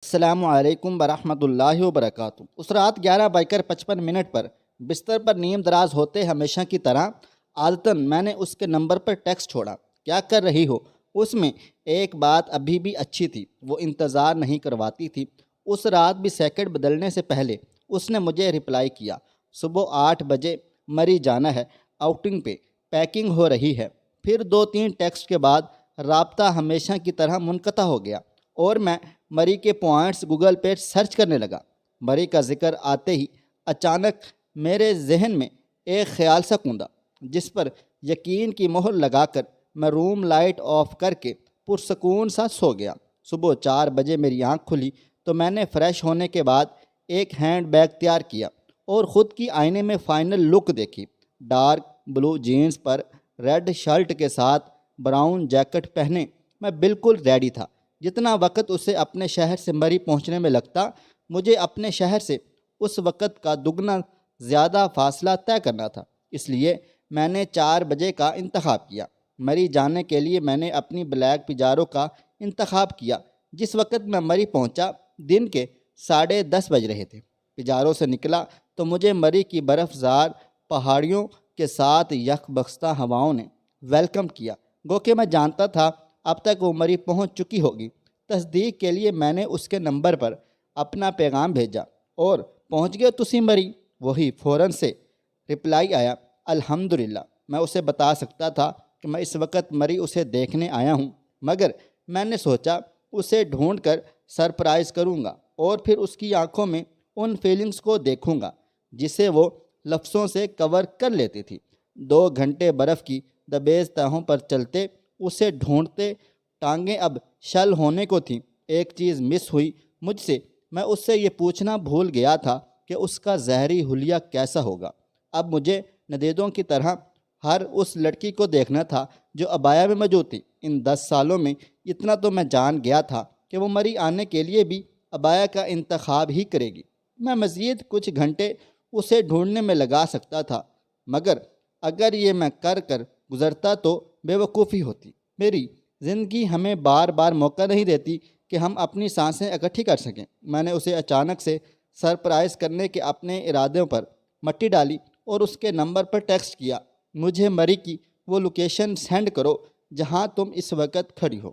السلام علیکم ورحمۃ اللہ وبرکاتہ۔ اس رات 11:55 پر بستر پر نیم دراز ہوتے ہمیشہ کی طرح عادتاً میں نے اس کے نمبر پر ٹیکسٹ چھوڑا، کیا کر رہی ہو؟ اس میں ایک بات ابھی بھی اچھی تھی، وہ انتظار نہیں کرواتی تھی۔ اس رات بھی سیکنڈ بدلنے سے پہلے اس نے مجھے رپلائی کیا، صبح 8 بجے مری جانا ہے، آؤٹنگ پہ، پیکنگ ہو رہی ہے۔ پھر 2-3 ٹیکسٹ کے بعد رابطہ ہمیشہ کی طرح منقطع ہو گیا اور میں مری کے پوائنٹس گوگل پہ سرچ کرنے لگا۔ مری کا ذکر آتے ہی اچانک میرے ذہن میں ایک خیال سا کوندا، جس پر یقین کی مہر لگا کر میں روم لائٹ آف کر کے پرسکون سا سو گیا۔ صبح 4 بجے میری آنکھ کھلی تو میں نے فریش ہونے کے بعد ایک ہینڈ بیگ تیار کیا اور خود کی آئینے میں فائنل لک دیکھی۔ ڈارک بلو جینز پر ریڈ شرٹ کے ساتھ براؤن جیکٹ پہنے میں بالکل ریڈی تھا۔ جتنا وقت اسے اپنے شہر سے مری پہنچنے میں لگتا، مجھے اپنے شہر سے اس وقت کا دگنا زیادہ فاصلہ طے کرنا تھا، اس لیے میں نے 4 بجے کا انتخاب کیا۔ مری جانے کے لیے میں نے اپنی بلیک پیجارو کا انتخاب کیا۔ جس وقت میں مری پہنچا دن کے 10:30 بج رہے تھے۔ پیجارو سے نکلا تو مجھے مری کی برف زار پہاڑیوں کے ساتھ یک بستہ ہواؤں نے ویلکم کیا، گو کہ میں جانتا تھا اب تک وہ مری پہنچ چکی ہوگی۔ تصدیق کے لیے میں نے اس کے نمبر پر اپنا پیغام بھیجا، اور پہنچ گئے تسی مری؟ وہی فوراً سے رپلائی آیا، الحمدللہ۔ میں اسے بتا سکتا تھا کہ میں اس وقت مری اسے دیکھنے آیا ہوں، مگر میں نے سوچا اسے ڈھونڈ کر سرپرائز کروں گا اور پھر اس کی آنکھوں میں ان فیلنگز کو دیکھوں گا جسے وہ لفظوں سے کور کر لیتی تھی۔ 2 گھنٹے برف کی دبیز تہوں پر چلتے اسے ڈھونڈتے، ٹانگیں اب شل ہونے کو تھیں۔ ایک چیز مس ہوئی مجھ سے، میں اس سے یہ پوچھنا بھول گیا تھا کہ اس کا ظہری حلیہ کیسا ہوگا۔ اب مجھے ندیدوں کی طرح ہر اس لڑکی کو دیکھنا تھا جو ابایا میں موجود تھی۔ ان 10 سالوں میں اتنا تو میں جان گیا تھا کہ وہ مری آنے کے لیے بھی ابایا کا انتخاب ہی کرے گی۔ میں مزید کچھ گھنٹے اسے ڈھونڈنے میں لگا سکتا تھا، مگر اگر یہ میں کر گزرتا تو بے وقوفی ہوتی۔ میری زندگی ہمیں بار بار موقع نہیں دیتی کہ ہم اپنی سانسیں اکٹھی کر سکیں۔ میں نے اسے اچانک سے سرپرائز کرنے کے اپنے ارادوں پر مٹی ڈالی اور اس کے نمبر پر ٹیکسٹ کیا، مجھے مری کی وہ لوکیشن سینڈ کرو جہاں تم اس وقت کھڑی ہو۔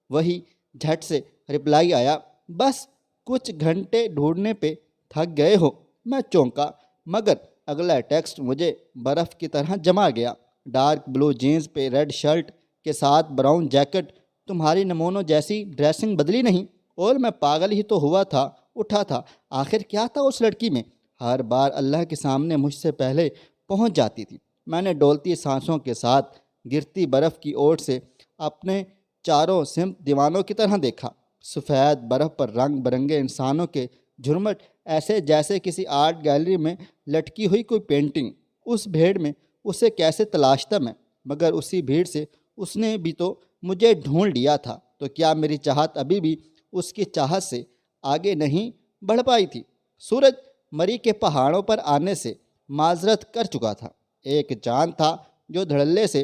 وہی جھٹ سے رپلائی آیا، بس کچھ گھنٹے ڈھونڈنے پہ تھک گئے ہو۔ میں چونکا، مگر اگلا ٹیکسٹ مجھے برف کی طرح جما گیا، ڈارک بلو جینز پہ ریڈ شرٹ کے ساتھ براؤن جیکٹ، تمہاری نمونوں جیسی ڈریسنگ بدلی نہیں؟ اور میں پاگل ہی تو ہوا تھا، اٹھا تھا۔ آخر کیا تھا اس لڑکی میں؟ ہر بار اللہ کے سامنے مجھ سے پہلے پہنچ جاتی تھی۔ میں نے ڈولتی سانسوں کے ساتھ گرتی برف کی اوٹ سے اپنے چاروں سمت دیوانوں کی طرح دیکھا۔ سفید برف پر رنگ برنگے انسانوں کے جھرمٹ، ایسے جیسے کسی آرٹ گیلری میں لٹکی ہوئی کوئی پینٹنگ۔ اس بھیڑ میں اسے کیسے تلاشتا میں، مگر اسی بھیڑ سے اس نے بھی تو مجھے ڈھونڈ لیا تھا۔ تو کیا میری چاہت ابھی بھی اس کی چاہت سے آگے نہیں بڑھ پائی تھی؟ سورج مری کے پہاڑوں پر آنے سے معذرت کر چکا تھا۔ ایک چاند تھا جو دھڑلے سے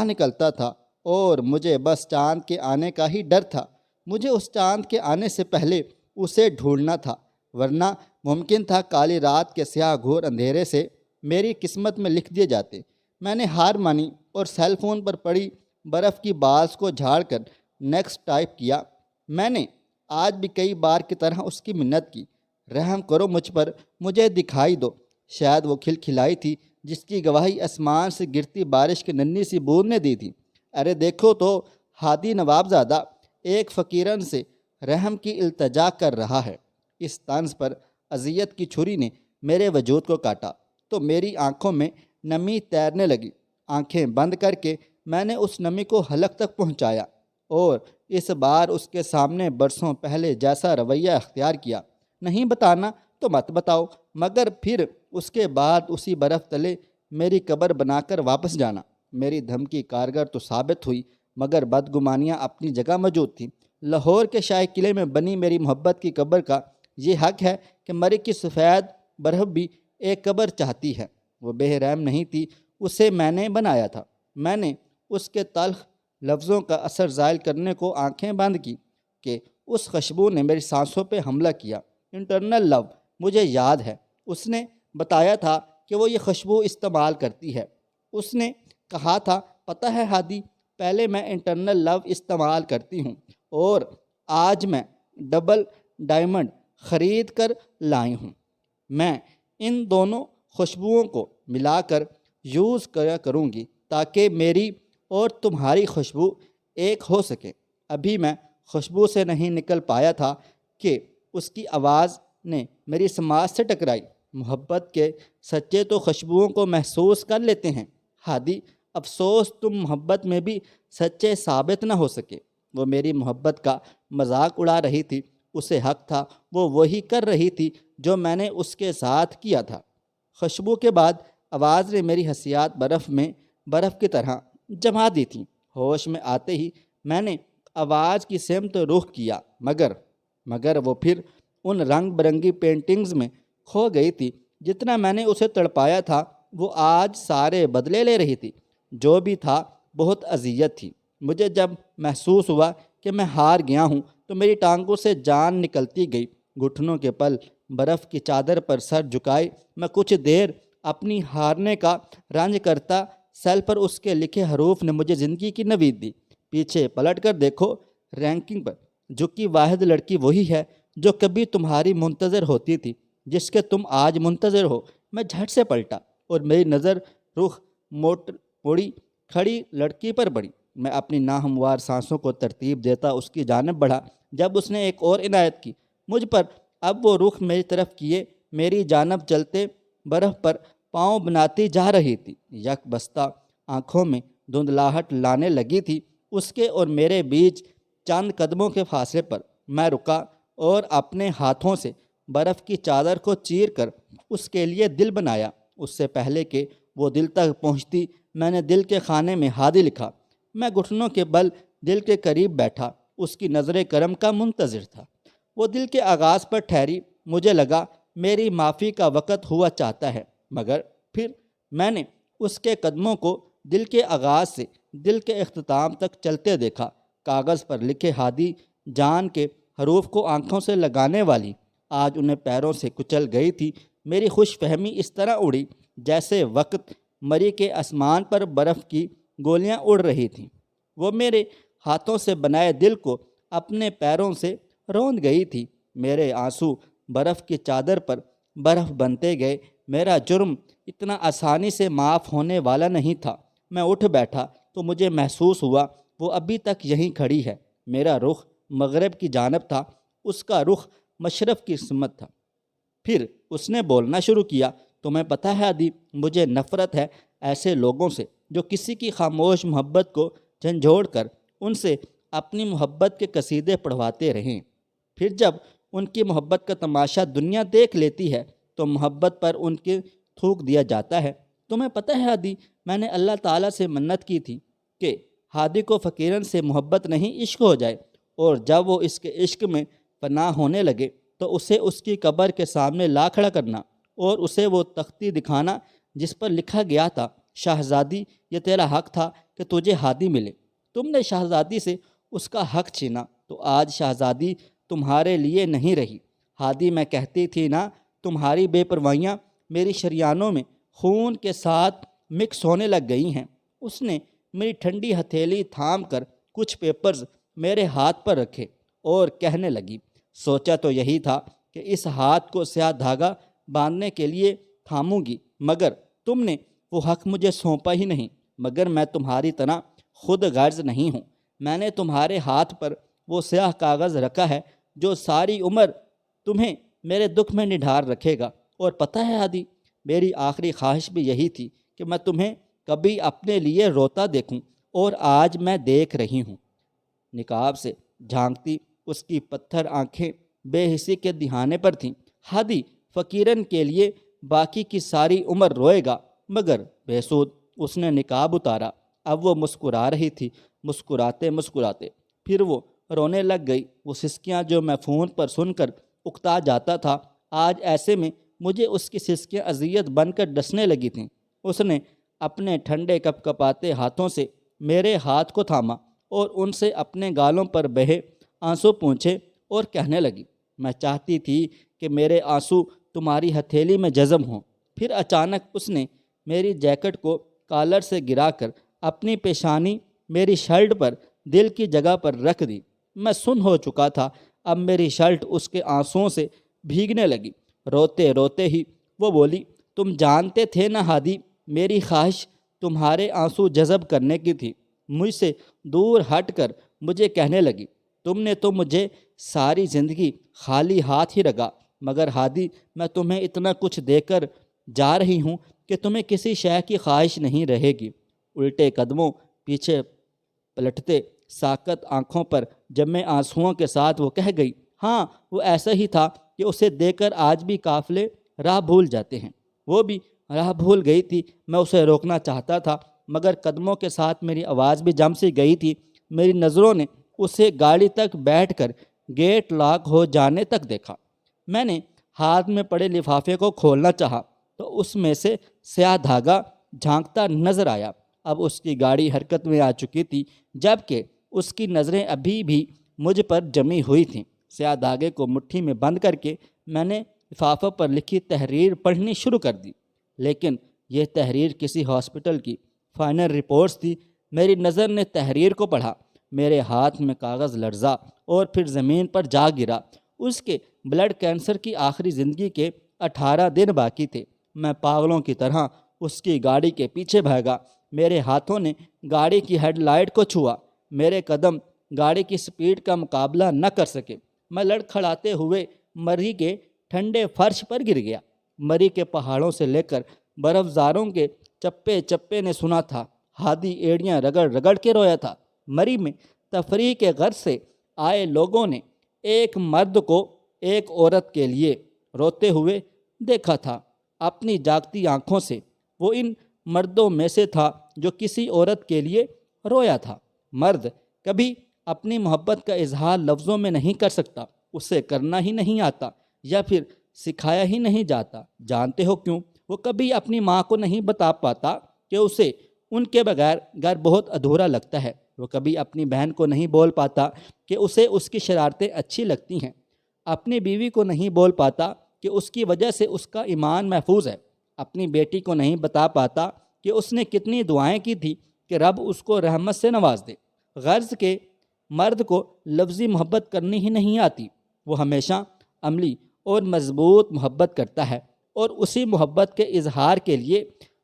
نکلتا تھا، اور مجھے بس چاند کے آنے کا ہی ڈر تھا۔ مجھے اس چاند کے آنے سے پہلے اسے ڈھونڈنا تھا، ورنہ ممکن تھا کالی رات کے سیاہ گھور اندھیرے سے میری قسمت میں لکھ دیے جاتے۔ میں نے ہار مانی اور سیل فون پر پڑی برف کی بالز کو جھاڑ کر نیکسٹ ٹائپ کیا۔ میں نے آج بھی کئی بار کی طرح اس کی منت کی، رحم کرو مجھ پر، مجھے دکھائی دو۔ شاید وہ کھلکھلائی تھی جس کی گواہی آسمان سے گرتی بارش کی ننھی سی بوند نے دی تھی۔ ارے دیکھو تو، ہادی نواب زادہ ایک فقیرن سے رحم کی التجا کر رہا ہے۔ اس طنز پر اذیت کی چھری نے میرے وجود کو کاٹا تو میری آنکھوں میں نمی تیرنے لگی۔ آنکھیں بند کر کے میں نے اس نمی کو حلق تک پہنچایا اور اس بار اس کے سامنے برسوں پہلے جیسا رویہ اختیار کیا، نہیں بتانا تو مت بتاؤ، مگر پھر اس کے بعد اسی برف تلے میری قبر بنا کر واپس جانا۔ میری دھمکی کارگر تو ثابت ہوئی، مگر بدگمانیاں اپنی جگہ موجود تھیں۔ لاہور کے شاہی قلعے میں بنی میری محبت کی قبر کا یہ حق ہے کہ مری کی سفید برف بھی ایک قبر چاہتی ہے۔ وہ بے رحم نہیں تھی، اسے میں نے بنایا تھا۔ میں نے اس کے تلخ لفظوں کا اثر زائل کرنے کو آنکھیں بند کی کہ اس خوشبو نے میری سانسوں پہ حملہ کیا۔ انٹرنل لو، مجھے یاد ہے اس نے بتایا تھا کہ وہ یہ خوشبو استعمال کرتی ہے۔ اس نے کہا تھا، پتہ ہے ہادی، پہلے میں انٹرنل لو استعمال کرتی ہوں اور آج میں ڈبل ڈائمنڈ خرید کر لائی ہوں۔ میں ان دونوں خوشبوؤں کو ملا کر یوز کروں گی تاکہ میری اور تمہاری خوشبو ایک ہو سکے۔ ابھی میں خوشبو سے نہیں نکل پایا تھا کہ اس کی آواز نے میری سماعت سے ٹکرائی۔ محبت کے سچے تو خوشبوؤں کو محسوس کر لیتے ہیں ہادی، افسوس تم محبت میں بھی سچے ثابت نہ ہو سکے۔ وہ میری محبت کا مذاق اڑا رہی تھی، اسے حق تھا، وہ وہی کر رہی تھی جو میں نے اس کے ساتھ کیا تھا۔ خوشبو کے بعد آواز نے میری حسیات برف کی طرح جما دی تھیں۔ ہوش میں آتے ہی میں نے آواز کی سمت رخ کیا، مگر وہ پھر ان رنگ برنگی پینٹنگز میں کھو گئی تھی۔ جتنا میں نے اسے تڑپایا تھا وہ آج سارے بدلے لے رہی تھی۔ جو بھی تھا بہت اذیت تھی۔ مجھے جب محسوس ہوا کہ میں ہار گیا ہوں تو میری ٹانگوں سے جان نکلتی گئی۔ گھٹنوں کے پل برف کی چادر پر سر جھکائے میں کچھ دیر اپنی ہارنے کا رنج کرتا۔ سیل پر اس کے لکھے حروف نے مجھے زندگی کی نوید دی۔ پیچھے پلٹ کر دیکھو، رینکنگ پر جھکی واحد لڑکی وہی ہے جو کبھی تمہاری منتظر ہوتی تھی، جس کے تم آج منتظر ہو۔ میں جھٹ سے پلٹا اور میری نظر رخ موڑی کھڑی لڑکی پر پڑی۔ میں اپنی ناہموار سانسوں کو ترتیب دیتا اس کی جانب بڑھا جب اس نے ایک اور عنایت کی مجھ پر۔ اب وہ رخ میری طرف کیے میری جانب چلتے برف پر پاؤں بناتی جا رہی تھی۔ یک بستہ آنکھوں میں دھندلاہٹ لانے لگی تھی۔ اس کے اور میرے بیچ چند قدموں کے فاصلے پر میں رکا اور اپنے ہاتھوں سے برف کی چادر کو چیر کر اس کے لیے دل بنایا۔ اس سے پہلے کہ وہ دل تک پہنچتی میں نے دل کے خانے میں ہادی لکھا۔ میں گھٹنوں کے بل دل کے قریب بیٹھا، اس کی نظر کرم کا منتظر تھا۔ وہ دل کے آغاز پر ٹھہری۔ مجھے لگا میری معافی کا وقت ہوا چاہتا ہے، مگر پھر میں نے اس کے قدموں کو دل کے آغاز سے دل کے اختتام تک چلتے دیکھا۔ کاغذ پر لکھے ہادی جان کے حروف کو آنکھوں سے لگانے والی آج انہیں پیروں سے کچل گئی تھی۔ میری خوش فہمی اس طرح اڑی جیسے وقت مری کے آسمان پر برف کی گولیاں اڑ رہی تھیں۔ وہ میرے ہاتھوں سے بنائے دل کو اپنے پیروں سے روند گئی تھی۔ میرے آنسو برف کی چادر پر برف بنتے گئے۔ میرا جرم اتنا آسانی سے معاف ہونے والا نہیں تھا۔ میں اٹھ بیٹھا تو مجھے محسوس ہوا وہ ابھی تک یہیں کھڑی ہے۔ میرا رخ مغرب کی جانب تھا، اس کا رخ مشرق کی سمت تھا۔ پھر اس نے بولنا شروع کیا، تمہیں پتہ ہے ہادی، مجھے نفرت ہے ایسے لوگوں سے جو کسی کی خاموش محبت کو جھنجھوڑ کر ان سے اپنی محبت کے قصیدے پڑھواتے رہیں۔ پھر جب ان کی محبت کا تماشا دنیا دیکھ لیتی ہے تو محبت پر ان کے تھوک دیا جاتا ہے۔ تمہیں پتہ ہے ہادی، میں نے اللہ تعالیٰ سے منت کی تھی کہ ہادی کو فقیرن سے محبت نہیں عشق ہو جائے، اور جب وہ اس کے عشق میں فنا ہونے لگے تو اسے اس کی قبر کے سامنے لا کھڑا کرنا اور اسے وہ تختی دکھانا جس پر لکھا گیا تھا، شہزادی یہ تیرا حق تھا کہ تجھے ہادی ملے۔ تم نے شہزادی سے اس کا حق چھینا تو آج شہزادی تمہارے لیے نہیں رہی۔ ہادی میں کہتی تھی نا، تمہاری بے پروائیاں میری شریانوں میں خون کے ساتھ مکس ہونے لگ گئی ہیں۔ اس نے میری ٹھنڈی ہتھیلی تھام کر کچھ پیپرز میرے ہاتھ پر رکھے اور کہنے لگی، سوچا تو یہی تھا کہ اس ہاتھ کو سیاہ دھاگا باندھنے کے لیے تھاموں گی، مگر تم نے وہ حق مجھے سونپا ہی نہیں۔ مگر میں تمہاری طرح خود غرض نہیں ہوں۔ میں نے تمہارے ہاتھ پر وہ سیاہ کاغذ رکھا ہے جو ساری عمر تمہیں میرے دکھ میں نڈھار رکھے گا۔ اور پتہ ہے ہادی، میری آخری خواہش بھی یہی تھی کہ میں تمہیں کبھی اپنے لیے روتا دیکھوں، اور آج میں دیکھ رہی ہوں۔ نقاب سے جھانکتی اس کی پتھر آنکھیں بے حسی کے دہانے پر تھیں۔ ہادی فقیرن کے لیے باقی کی ساری عمر روئے گا، مگر بے سود۔ اس نے نقاب اتارا۔ اب وہ مسکرا رہی تھی، مسکراتے مسکراتے پھر وہ رونے لگ گئی۔ وہ سسکیاں جو میں فون پر سن کر اکتا جاتا تھا، آج ایسے میں مجھے اس کی سسکیاں اذیت بن کر ڈسنے لگی تھیں۔ اس نے اپنے ٹھنڈے کپ کپاتے ہاتھوں سے میرے ہاتھ کو تھاما اور ان سے اپنے گالوں پر بہے آنسو پونچھے۔ اور کہنے لگی، میں چاہتی تھی کہ میرے آنسو تمہاری ہتھیلی میں جذب ہوں۔ پھر اچانک اس نے میری جیکٹ کو کالر سے گرا کر اپنی پیشانی میری شرٹ پر دل کی جگہ پر رکھ دی۔ میں سن ہو چکا تھا، اب میری شرٹ اس کے آنسوؤں سے بھیگنے لگی۔ روتے روتے ہی وہ بولی، تم جانتے تھے نا ہادی، میری خواہش تمہارے آنسو جذب کرنے کی تھی۔ مجھ سے دور ہٹ کر مجھے کہنے لگی، تم نے تو مجھے ساری زندگی خالی ہاتھ ہی رکھا، مگر ہادی میں تمہیں اتنا کچھ دے کر جا رہی ہوں کہ تمہیں کسی شے کی خواہش نہیں رہے گی۔ الٹے قدموں پیچھے پلٹتے ساکت آنکھوں پر جمے آنسوؤں کے ساتھ وہ کہہ گئی، ہاں وہ ایسا ہی تھا کہ اسے دے کر آج بھی قافلے راہ بھول جاتے ہیں۔ وہ بھی راہ بھول گئی تھی۔ میں اسے روکنا چاہتا تھا، مگر قدموں کے ساتھ میری آواز بھی جم سی گئی تھی۔ میری نظروں نے اسے گاڑی تک بیٹھ کر گیٹ لاک ہو جانے تک دیکھا۔ میں نے ہاتھ میں پڑے لفافے کو کھولنا چاہا تو اس میں سے سیاہ دھاگا جھانکتا نظر آیا۔ اب اس کی گاڑی حرکت میں آ چکی تھی، جبکہ اس کی نظریں ابھی بھی مجھ پر جمی ہوئی تھیں۔ سیاہ دھاگے کو مٹھی میں بند کر کے میں نے لفافے پر لکھی تحریر پڑھنی شروع کر دی، لیکن یہ تحریر کسی ہاسپٹل کی فائنل رپورٹس تھی۔ میری نظر نے تحریر کو پڑھا، میرے ہاتھ میں کاغذ لرزا اور پھر زمین پر جا گرا۔ اس کے بلڈ کینسر کی آخری زندگی کے 18 دن باقی تھے۔ میں پاگلوں کی طرح اس کی گاڑی کے پیچھے بھاگا۔ میرے ہاتھوں نے گاڑی کی ہیڈ لائٹ کو چھوا، میرے قدم گاڑی کی سپیڈ کا مقابلہ نہ کر سکے۔ میں لڑکھڑاتے ہوئے مری کے ٹھنڈے فرش پر گر گیا۔ مری کے پہاڑوں سے لے کر برف زاروں کے چپے چپے نے سنا تھا۔ ہادی ایڑیاں رگڑ رگڑ کے رویا تھا۔ مری میں تفریح کے غرض سے آئے لوگوں نے ایک مرد کو ایک عورت کے لیے روتے ہوئے دیکھا تھا۔ اپنی جاگتی آنکھوں سے وہ ان مردوں میں سے تھا جو کسی عورت کے لیے رویا تھا۔ مرد کبھی اپنی محبت کا اظہار لفظوں میں نہیں کر سکتا، اسے کرنا ہی نہیں آتا یا پھر سکھایا ہی نہیں جاتا۔ جانتے ہو کیوں؟ وہ کبھی اپنی ماں کو نہیں بتا پاتا کہ اسے ان کے بغیر گھر بہت ادھورا لگتا ہے۔ وہ کبھی اپنی بہن کو نہیں بول پاتا کہ اسے اس کی شرارتیں اچھی لگتی ہیں۔ اپنی بیوی کو نہیں بول پاتا کہ اس کی وجہ سے اس کا ایمان محفوظ ہے۔ اپنی بیٹی کو نہیں بتا پاتا کہ اس نے کتنی دعائیں کی تھی کہ رب اس کو رحمت سے نواز دے۔ غرض کہ مرد کو لفظی محبت کرنی ہی نہیں آتی، وہ ہمیشہ عملی اور مضبوط محبت کرتا ہے، اور اسی محبت کے اظہار کے لیے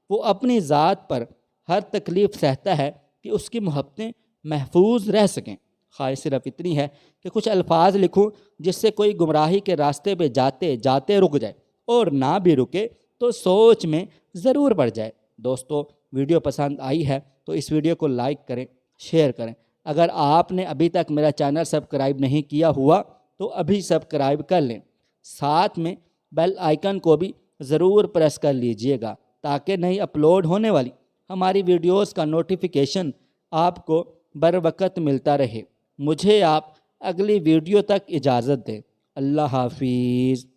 وہ اپنی ذات پر ہر تکلیف سہتا ہے کہ اس کی محبتیں محفوظ رہ سکیں۔ خواہش صرف اتنی ہے کہ کچھ الفاظ لکھوں جس سے کوئی گمراہی کے راستے پہ جاتے جاتے رک جائے، اور نہ بھی رکے تو سوچ میں ضرور پڑ جائے۔ دوستو، ویڈیو پسند آئی ہے تو اس ویڈیو کو لائک کریں، شیئر کریں۔ اگر آپ نے ابھی تک میرا چینل سبسکرائب نہیں کیا ہوا تو ابھی سبسکرائب کر لیں، ساتھ میں بیل آئیکن کو بھی ضرور پریس کر لیجئے گا تاکہ نئی اپلوڈ ہونے والی ہماری ویڈیوز کا نوٹیفیکیشن آپ کو بر وقت ملتا رہے۔ مجھے آپ اگلی ویڈیو تک اجازت دیں۔ اللہ حافظ۔